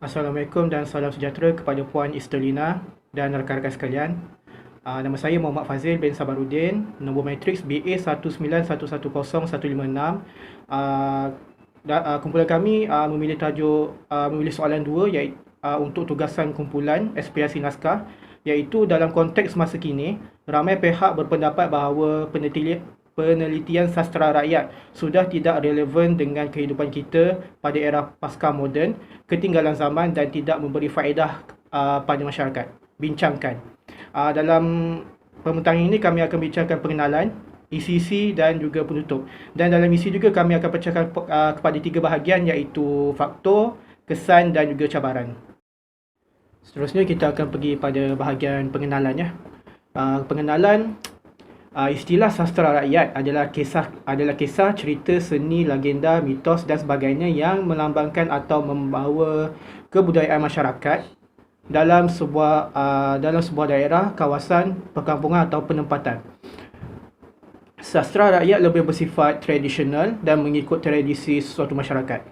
Assalamualaikum dan salam sejahtera kepada Puan Estelina dan rakan-rakan sekalian. Nama saya Muhammad Fazil bin Sabarudin, nombor matriks BA 191100156. Kumpulan kami memilih soalan dua iaitu untuk tugasan kumpulan aspirasi naskah, iaitu dalam konteks masa kini, ramai pihak berpendapat bahawa penelitian sastera rakyat sudah tidak relevan dengan kehidupan kita pada era pasca moden, ketinggalan zaman dan tidak memberi faedah pada masyarakat. Bincangkan. Dalam pembincangan ini kami akan bincangkan pengenalan, isi dan juga penutup. Dan dalam isi juga kami akan pecahkan kepada tiga bahagian iaitu faktor, kesan dan juga cabaran. Seterusnya kita akan pergi pada bahagian pengenalan ya. Pengenalan istilah sastera rakyat adalah kisah, cerita, seni, legenda, mitos dan sebagainya yang melambangkan atau membawa kebudayaan masyarakat dalam sebuah daerah, kawasan, perkampungan atau penempatan. Sastera rakyat lebih bersifat tradisional dan mengikut tradisi suatu masyarakat.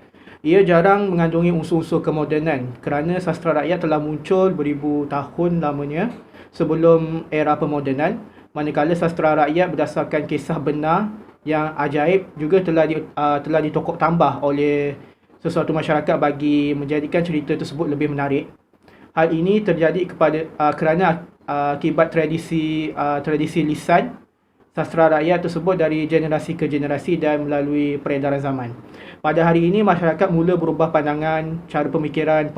Ia jarang mengandungi unsur-unsur kemodenan kerana sastera rakyat telah muncul beribu tahun lamanya sebelum era pemodenan, manakala sastera rakyat berdasarkan kisah benar yang ajaib juga telah ditokok tambah oleh sesuatu masyarakat bagi menjadikan cerita tersebut lebih menarik. Hal ini terjadi kerana akibat tradisi lisan sastera rakyat tersebut dari generasi ke generasi dan melalui peredaran zaman. Pada hari ini, masyarakat mula berubah pandangan, cara pemikiran,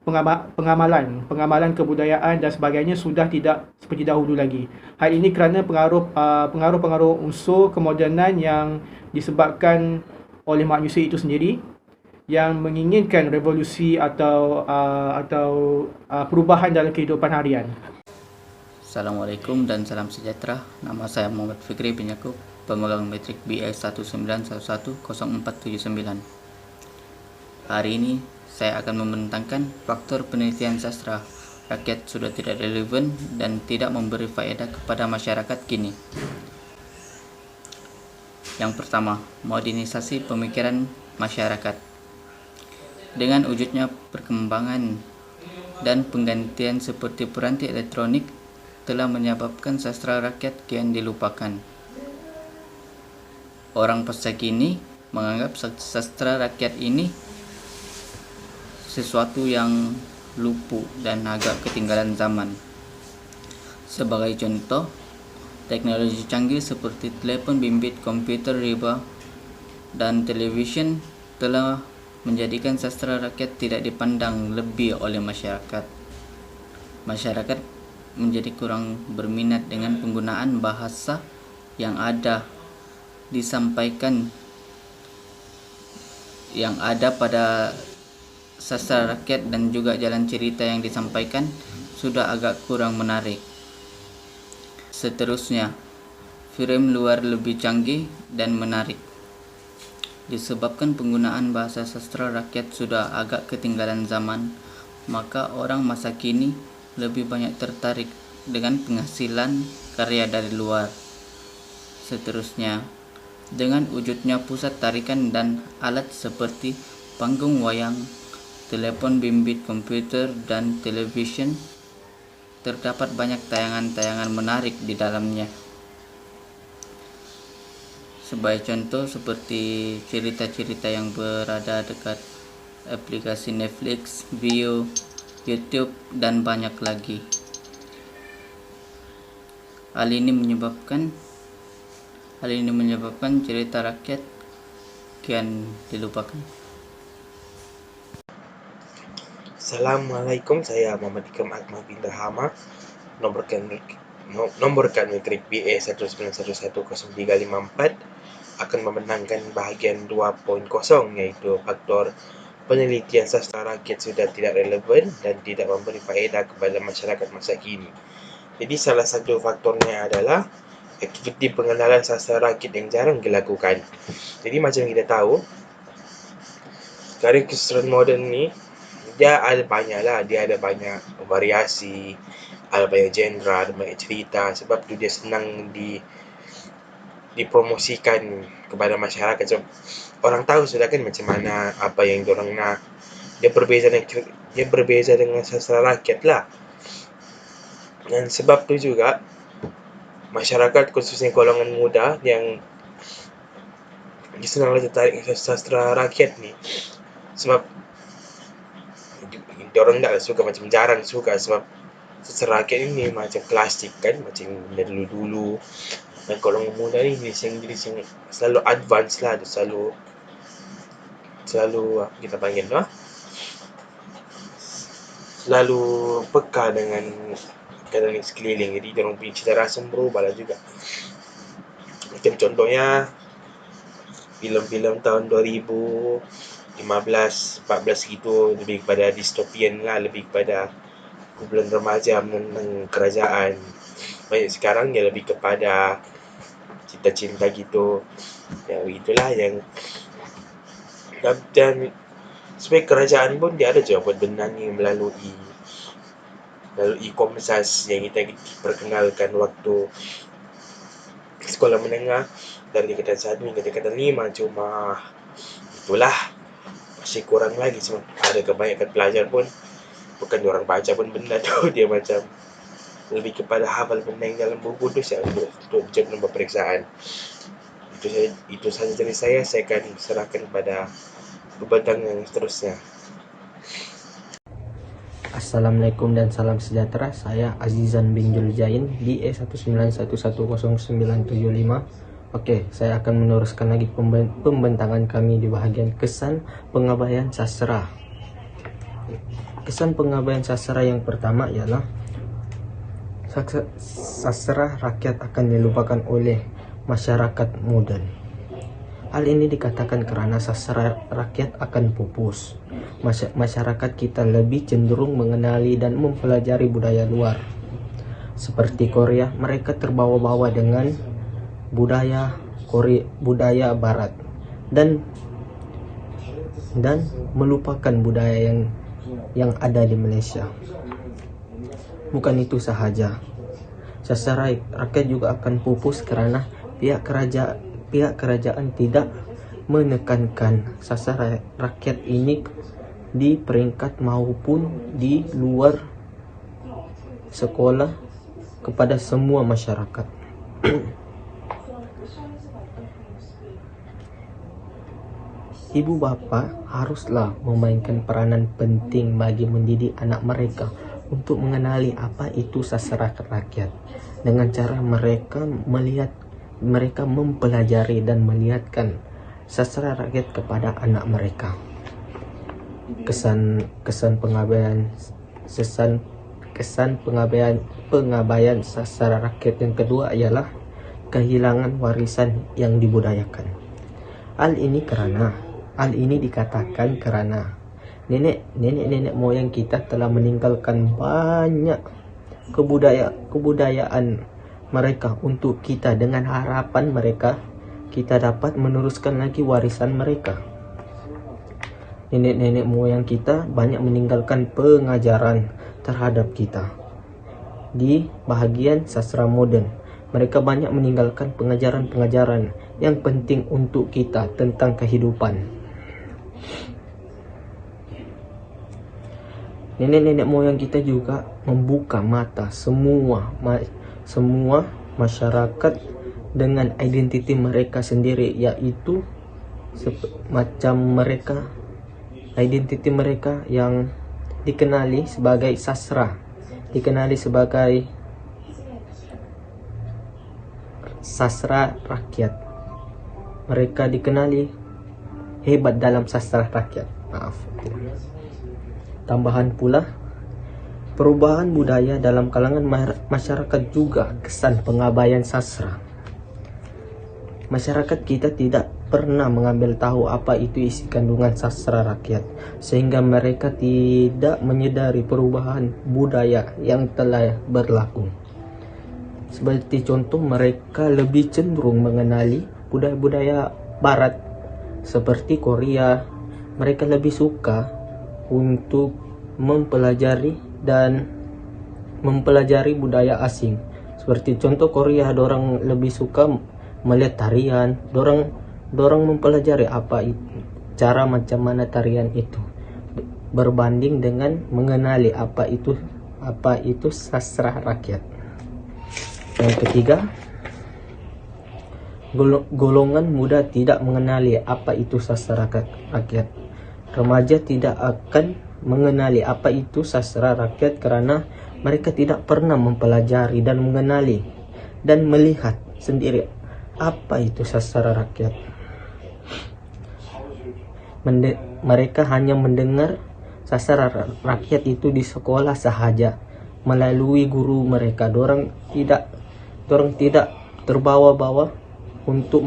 pengamalan kebudayaan dan sebagainya sudah tidak seperti dahulu lagi. Hal ini kerana pengaruh unsur kemodenan yang disebabkan oleh manusia itu sendiri yang menginginkan revolusi atau perubahan dalam kehidupan harian. Assalamualaikum dan salam sejahtera. Nama saya Muhammad Fikri bin Yaakob, pengulang metrik BA 19110479. Hari ini saya akan membentangkan faktor penelitian sastra rakyat sudah tidak relevan dan tidak memberi faedah kepada masyarakat kini. Yang pertama, modernisasi pemikiran masyarakat. Dengan wujudnya perkembangan dan penggantian seperti peranti elektronik telah menyebabkan sastra rakyat kian dilupakan. Orang masa kini menganggap sastra rakyat ini sesuatu yang lupuh dan agak ketinggalan zaman. Sebagai contoh, teknologi canggih seperti telepon bimbit, komputer riba, dan televisyen telah menjadikan sastra rakyat tidak dipandang lebih oleh masyarakat. Masyarakat menjadi kurang berminat dengan penggunaan bahasa yang ada pada sastra rakyat dan juga jalan cerita yang disampaikan sudah agak kurang menarik. Seterusnya, film luar lebih canggih dan menarik. Disebabkan penggunaan bahasa sastra rakyat sudah agak ketinggalan zaman, maka orang masa kini lebih banyak tertarik dengan penghasilan karya dari luar. Seterusnya, dengan wujudnya pusat tarikan dan alat seperti panggung wayang, telepon bimbit, komputer, dan televisyen, terdapat banyak tayangan-tayangan menarik di dalamnya. Sebagai contoh seperti cerita-cerita yang berada dekat aplikasi Netflix, Vio, YouTube, dan banyak lagi. Hal ini menyebabkan cerita rakyat kian dilupakan. Assalamualaikum, saya Muhammad Ikram Akmal bin Rahama, nomborkan metrik BA 19110354, akan memenangkan bahagian 2.0 iaitu faktor penelitian sastra rakyat sudah tidak relevan dan tidak memberi faedah kepada masyarakat masa kini. Jadi salah satu faktornya adalah aktiviti pengenalan sastra rakyat yang jarang dilakukan. Jadi macam kita tahu, karya kesusahan moden ni dia ada banyak variasi, ada banyak genre, ada banyak cerita, sebab tu dia senang dipromosikan kepada masyarakat. So, orang tahu sudah kan macam mana apa yang diorang nak. dia berbeza dengan sastra rakyat lah. Dan sebab tu juga masyarakat khususnya golongan muda yang senang tertarik dengan sastra rakyat ni, sebab diorang tak suka, macam jarang suka, sebab sastra rakyat ini macam klasik kan, macam dulu-dulu. Dan golongan muda ni jenis yang selalu advance lah, selalu kita panggil selalu peka dengan keadaan sekeliling. Jadi diorang punya cita rasa berubah lah juga. Macam contohnya filem-filem tahun 2015, 14 gitu, lebih kepada dystopian lah, lebih kepada kumpulan remaja menentang kerajaan. Banyak sekarang dia lebih kepada cinta-cinta gitu. Ya itulah yang, dan sebagai kerajaan pun dia ada je buat benda ni melalui Komsas yang kita perkenalkan waktu sekolah menengah dari tingkatan 1 hingga tingkatan 5. Cuma itulah masih kurang lagi, sebab ada kebanyakan pelajar pun bukan diorang baca pun benda tu, dia macam lebih kepada hafal benda yang dalam buku tu untuk jadikan peperiksaan. Itu saja dari saya akan serahkan kepada pebatang yang seterusnya. Assalamualaikum dan salam sejahtera. Saya Azizan bin Juljain di E191100975. Oke, saya akan meneruskan lagi pembentangan kami di bahagian kesan pengabaian sastra. Kesan pengabaian sastra yang pertama ialah sastra rakyat akan dilupakan oleh masyarakat modern. Hal ini dikatakan karena sastra rakyat akan pupus. Masyarakat kita lebih cenderung mengenali dan mempelajari budaya luar. Seperti Korea, mereka terbawa-bawa dengan budaya barat dan melupakan budaya yang ada di Malaysia. Bukan itu sahaja, sastra rakyat juga akan pupus karena pihak kerajaan tidak menekankan sastra rakyat ini di peringkat maupun di luar sekolah kepada semua masyarakat. Ibu bapa haruslah memainkan peranan penting bagi mendidik anak mereka untuk mengenali apa itu sastra rakyat dengan cara mereka mempelajari dan melihatkan sastra rakyat kepada anak mereka. Kesan pengabaian sastra rakyat yang kedua ialah kehilangan warisan yang dibudayakan. Hal ini dikatakan karena nenek moyang kita telah meninggalkan banyak kebudayaan mereka untuk kita, dengan harapan kita dapat meneruskan lagi warisan mereka. Nenek moyang kita banyak meninggalkan pengajaran terhadap kita. Di bahagian sastra moden, mereka banyak meninggalkan pengajaran yang penting untuk kita tentang kehidupan. Nenek moyang kita juga membuka mata semua masyarakat dengan identiti mereka sendiri, yaitu identiti mereka yang dikenali sebagai sastra, dikenali sebagai sastra rakyat. Mereka dikenali hebat dalam sastra rakyat. Tambahan pula, perubahan budaya dalam kalangan masyarakat juga kesan pengabaian sastra. Masyarakat kita tidak pernah mengambil tahu apa itu isi kandungan sastra rakyat, sehingga mereka tidak menyadari perubahan budaya yang telah berlaku. Seperti contoh, mereka lebih cenderung mengenali budaya-budaya barat seperti Korea. Mereka lebih suka untuk mempelajari budaya asing. Seperti contoh Korea, dorang lebih suka melihat tarian, dorang mempelajari apa itu, cara macam mana tarian itu. berbanding dengan mengenali apa itu sastra rakyat. Yang ketiga, golongan muda tidak mengenali apa itu sastra rakyat. Remaja tidak akan mengenali apa itu sastra rakyat karena mereka tidak pernah mempelajari dan mengenali dan melihat sendiri apa itu sastra rakyat. Mereka hanya mendengar sastra rakyat itu di sekolah sahaja melalui guru mereka. Dorang tidak terbawa-bawa untuk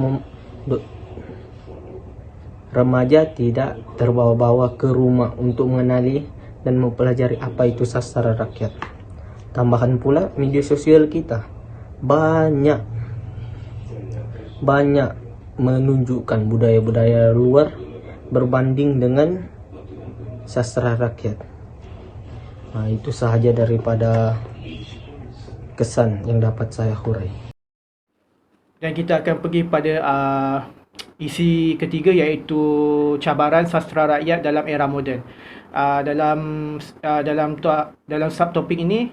remaja tidak terbawa-bawa ke rumah untuk mengenali dan mempelajari apa itu sastra rakyat. Tambahan pula, media sosial kita banyak menunjukkan budaya-budaya luar berbanding dengan sastra rakyat. Nah, itu sahaja daripada kesan yang dapat saya hurai. Dan kita akan pergi pada isi ketiga, iaitu cabaran sastra rakyat dalam era moden. Dalam subtopik ini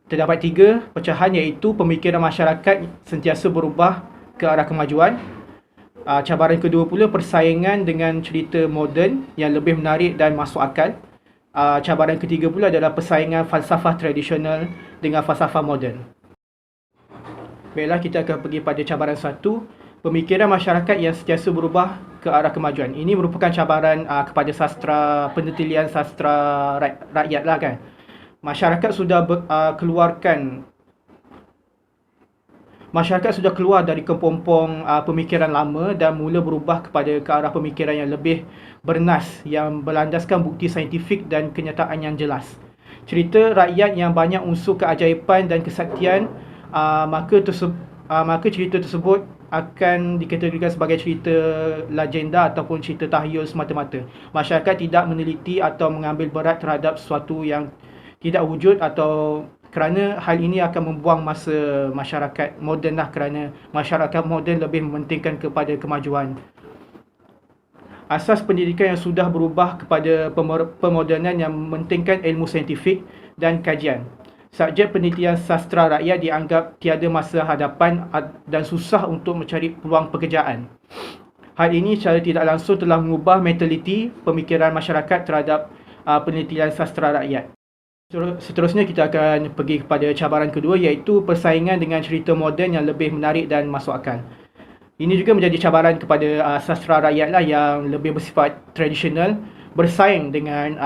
terdapat 3 pecahan, iaitu pemikiran masyarakat sentiasa berubah ke arah kemajuan. Cabaran kedua pula, persaingan dengan cerita moden yang lebih menarik dan masuk akal. Cabaran ketiga pula adalah persaingan falsafah tradisional dengan falsafah moden. Baiklah, kita akan pergi pada cabaran 1, pemikiran masyarakat yang sentiasa berubah ke arah kemajuan. Ini merupakan cabaran kepada sastra, penelitian sastra rakyat lah kan. Masyarakat sudah keluar dari kepompong pemikiran lama dan mula berubah ke arah pemikiran yang lebih bernas, yang berlandaskan bukti saintifik dan kenyataan yang jelas. Cerita rakyat yang banyak unsur keajaiban dan kesaktian, maka cerita tersebut akan dikategorikan sebagai cerita legenda ataupun cerita tahyul semata-mata. Masyarakat tidak meneliti atau mengambil berat terhadap sesuatu yang tidak wujud, atau kerana hal ini akan membuang masa masyarakat moden lah, kerana masyarakat moden lebih mementingkan kepada kemajuan. Asas pendidikan yang sudah berubah kepada pemodenan yang mementingkan ilmu saintifik dan kajian. Subjek penelitian sastra rakyat dianggap tiada masa hadapan dan susah untuk mencari peluang pekerjaan. Hal ini secara tidak langsung telah mengubah mentaliti pemikiran masyarakat terhadap penelitian sastra rakyat. Seterusnya kita akan pergi kepada cabaran kedua, iaitu persaingan dengan cerita moden yang lebih menarik dan masuk akal. Ini juga menjadi cabaran kepada sastra rakyat lah yang lebih bersifat tradisional, bersaing dengan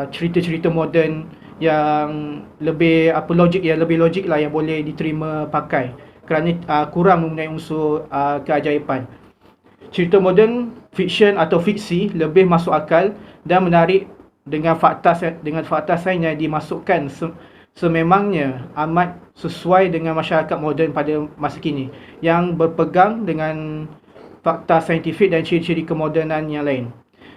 cerita-cerita moden yang lebih logik lah, yang boleh diterima pakai, kerana kurang mempunyai unsur keajaiban. Cerita moden, fiksyen atau fiksi lebih masuk akal dan menarik dengan fakta sains yang dimasukkan sememangnya amat sesuai dengan masyarakat moden pada masa kini yang berpegang dengan fakta saintifik dan ciri-ciri kemodenan yang lain.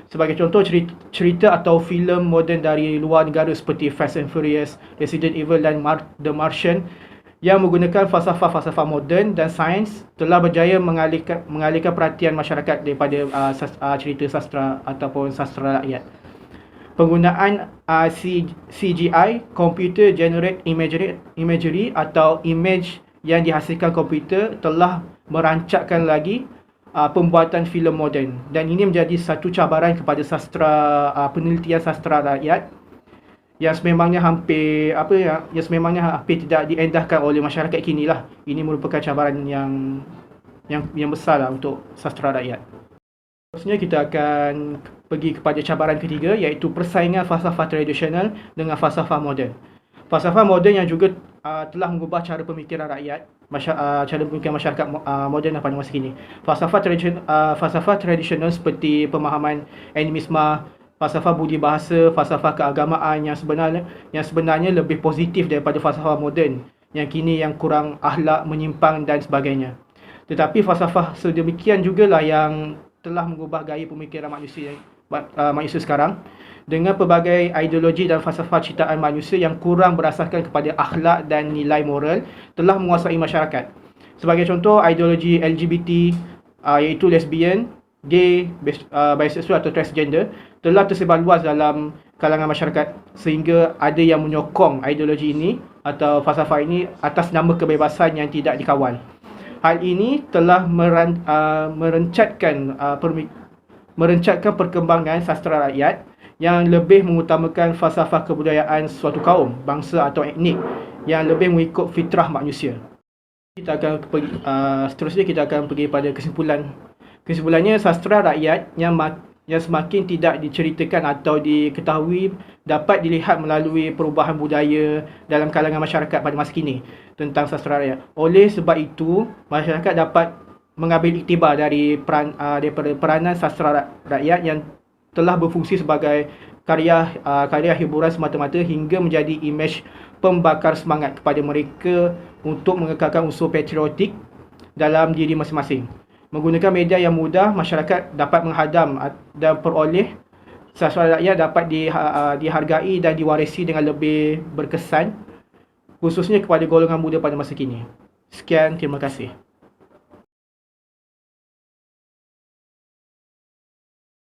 Sebagai contoh, cerita atau filem moden dari luar negara seperti Fast and Furious, Resident Evil dan The Martian yang menggunakan falsafah moden dan sains telah berjaya mengalihkan perhatian masyarakat daripada cerita sastra ataupun sastra rakyat. Penggunaan CGI, Computer Generate Imagery atau image yang dihasilkan komputer telah merancakkan lagi pembuatan filem moden, dan ini menjadi satu cabaran kepada penelitian sastra rakyat yang sememangnya hampir tidak diendahkan oleh masyarakat kini lah. Ini merupakan cabaran yang besar lah untuk sastra rakyat. Seterusnya kita akan pergi kepada cabaran ketiga, iaitu persaingan falsafah tradisional dengan falsafah moden. Falsafah moden yang juga telah mengubah cara pemikiran rakyat, cara pemikiran masyarakat moden pada masa kini. Falsafah tradisional seperti pemahaman animisme, falsafah budi bahasa, falsafah keagamaan yang sebenarnya lebih positif daripada falsafah moden yang kini yang kurang akhlak, menyimpang dan sebagainya. Tetapi falsafah sedemikian jugalah yang telah mengubah gaya pemikiran manusia sekarang dengan pelbagai ideologi dan falsafah ciptaan manusia yang kurang berasaskan kepada akhlak dan nilai moral telah menguasai masyarakat. Sebagai contoh, ideologi LGBT, iaitu lesbian, gay, bisexual atau transgender telah tersebar luas dalam kalangan masyarakat, sehingga ada yang menyokong ideologi ini atau falsafah ini atas nama kebebasan yang tidak dikawal. Hal ini telah merencatkan perkembangan sastera rakyat yang lebih mengutamakan falsafah kebudayaan suatu kaum, bangsa atau etnik yang lebih mengikut fitrah manusia. Seterusnya kita akan pergi pada kesimpulan. Kesimpulannya, sastera rakyat yang semakin tidak diceritakan atau diketahui dapat dilihat melalui perubahan budaya dalam kalangan masyarakat pada masa kini tentang sastera rakyat. Oleh sebab itu, masyarakat dapat mengambil iktibar daripada peranan sastera rakyat yang telah berfungsi sebagai karya hiburan semata-mata hingga menjadi imej pembakar semangat kepada mereka untuk mengekalkan unsur patriotik dalam diri masing-masing. Menggunakan media yang mudah, masyarakat dapat menghadam dan peroleh sastera rakyat dapat dihargai dan diwarisi dengan lebih berkesan, khususnya kepada golongan muda pada masa kini. Sekian, terima kasih.